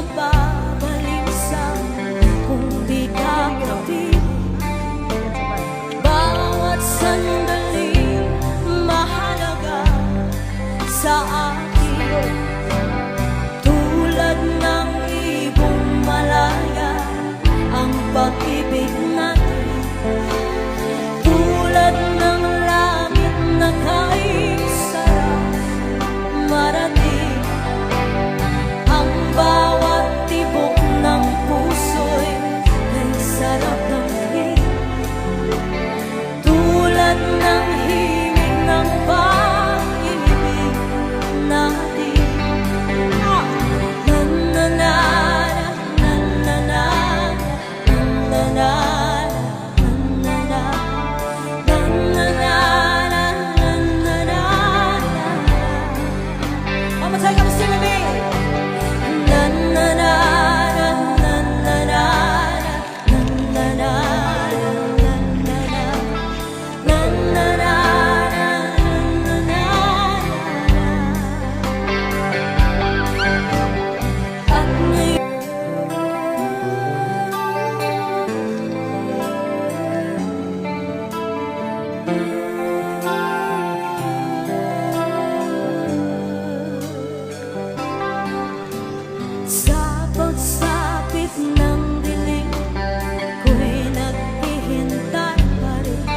nababalisan kung di ka kapit. Bawat sandali mahalaga sa akin, tulad ng ibong malaya ang pag-ibig natin, tulad ng langit na kahit sarap marating. Ang bawat tibok ng puso'y may sarap ng tulad ng himig ng pag-ibig natin. Take up a sing with me. Na na na na na na na na na na na na na. Sa pagsapit ng dilim, ko'y naghihintay pa rin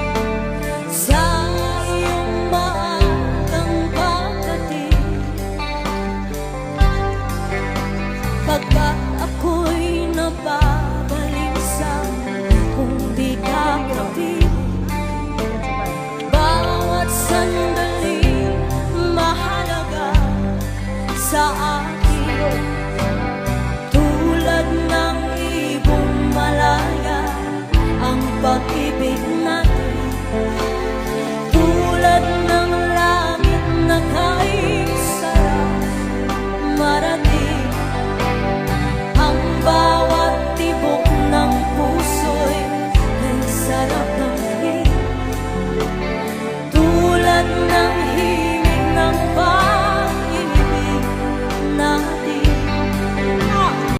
sa iyong maagang pagdating. Pagkat ako'y nababalisa kung di ka kapit. Bawat sandali mahalaga sa akin, tulad ng ibong malaya ang pag-ibig